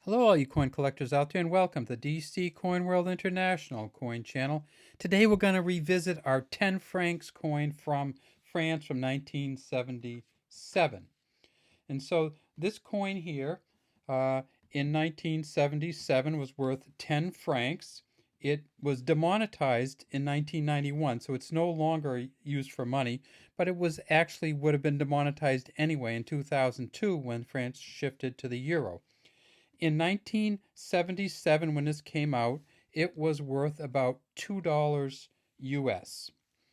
Hello, all you coin collectors out there, and welcome to the DC Coin World International Coin Channel. Today, we're going to revisit our 10 francs coin from France from 1977. And so, this coin here in 1977 was worth 10 francs. It was demonetized in 1991, so it's no longer used for money, but it was actually would have been demonetized anyway in 2002 when France shifted to the euro. In 1977, when this came out, it was worth about $2 US,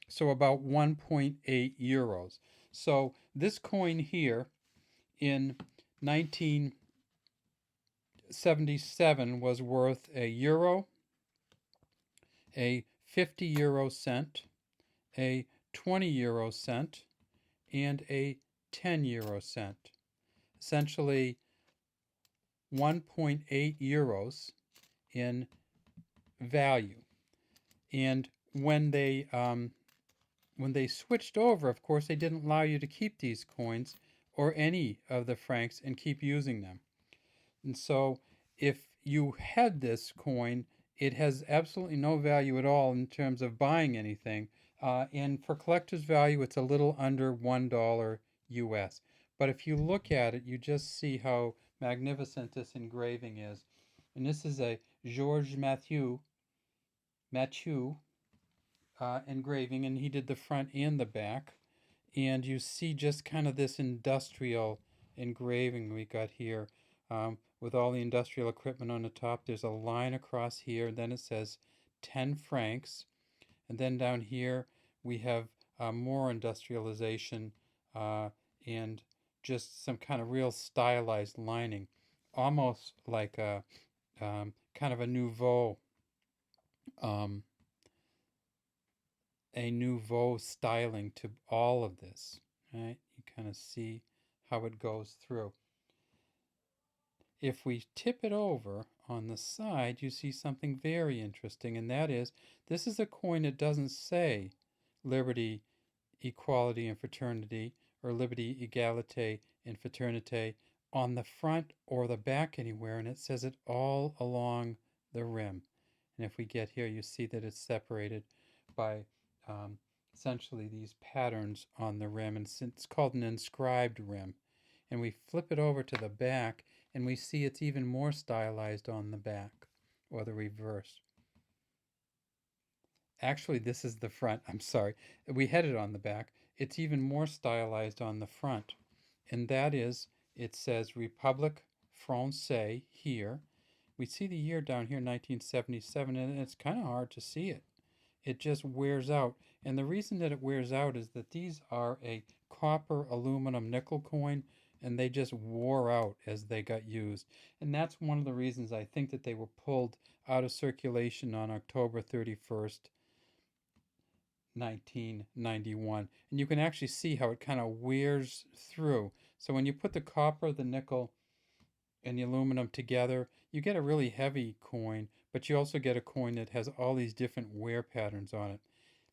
so about 1.8 euros. So this coin here in 1977 was worth a euro, a 50 euro cent, a 20 euro cent, and a 10 euro cent. Essentially 1.8 euros in value. And when they switched over, of course, they didn't allow you to keep these coins or any of the francs and keep using them. And so if you had this coin, it has absolutely no value at all in terms of buying anything. And for collector's value, it's a little under $1 US. But if you look at it, you just see how magnificent this engraving is. And this is a Georges Mathieu engraving, and he did the front and the back. And you see just kind of this industrial engraving we got here with all the industrial equipment on the top. There's a line across here, and then it says 10 francs. And then down here we have more industrialization and just some kind of real stylized lining, almost like kind of um, a nouveau styling to all of this. Right? You kind of see how it goes through. If we tip it over on the side, you see something very interesting, and that is this is a coin that doesn't say liberty, equality, and fraternity, or liberty, egalite, and fraternite on the front or the back anywhere, and it says it all along the rim. And if we get here, you see that it's separated by essentially these patterns on the rim, and it's called an inscribed rim. And we flip it over to the back, and we see it's even more stylized on the back, or the reverse. Actually, this is the front. I'm sorry. We had it on the back. It's even more stylized on the front. And that is, it says Republique Française here. We see the year down here, 1977, and it's kind of hard to see it. It just wears out. And the reason that it wears out is that these are a copper, aluminum, nickel coin, and they just wore out as they got used. And that's one of the reasons I think that they were pulled out of circulation on October 31st, 1991. And you can actually see how it kind of wears through. So when you put the copper, the nickel, and the aluminum together, you get a really heavy coin, but you also get a coin that has all these different wear patterns on it.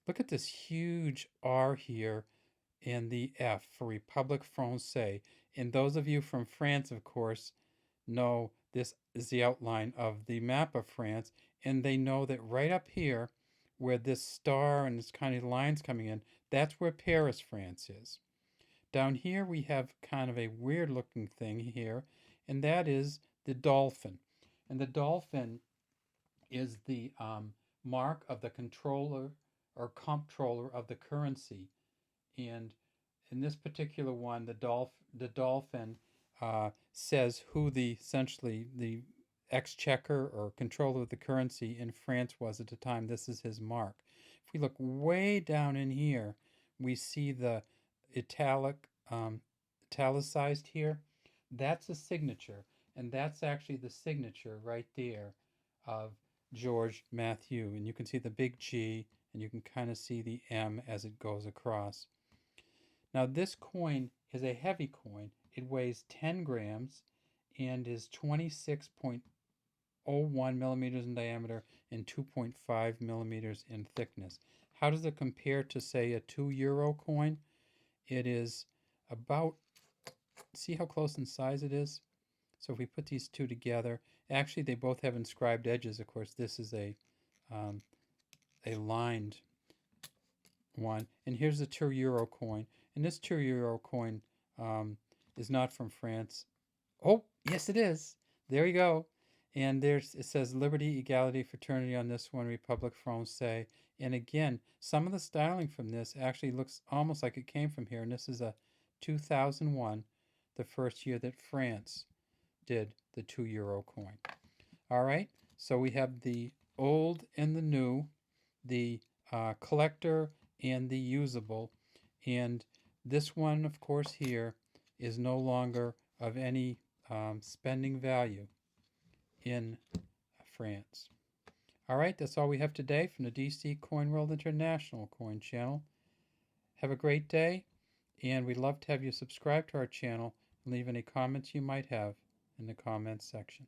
Look at this huge R here and the F for Republique Française. And those of you from France, of course, know this is the outline of the map of France, and they know that right up here, where this star and this kind of lines coming in, that's where Paris, France is. Down here we have kind of a weird looking thing here, and that is the dolphin. And the dolphin is the mark of the controller or comptroller of the currency. And in this particular one, the dolphin says who the essentially the exchequer or controller of the currency in France was at the time. This is his mark. If we look way down in here, we see the italicized here. That's a signature, and that's actually the signature right there of Georges Mathieu. And you can see the big G, and you can kind of see the M as it goes across. Now this coin is a heavy coin. It weighs 10 grams and is 26.01 millimeters in diameter and 2.5 millimeters in thickness. How does it compare to, say, a €2 coin? It is about, see how close in size it is? So if we put these two together, actually they both have inscribed edges. Of course, this is um, a lined one. And here's the €2 coin. And this €2 coin is not from France. Oh, yes, it is. There you go. And it says Liberty, Equality, Fraternity on this one, Republique Française. And again, some of the styling from this actually looks almost like it came from here. And this is a 2001, the first year that France did the €2 coin. All right, so we have the old and the new, the collector and the usable. And this one, of course, here is no longer of any spending value in France. All right, that's all we have today from the DC Coin World International Coin Channel. Have a great day, and we'd love to have you subscribe to our channel and leave any comments you might have in the comments section.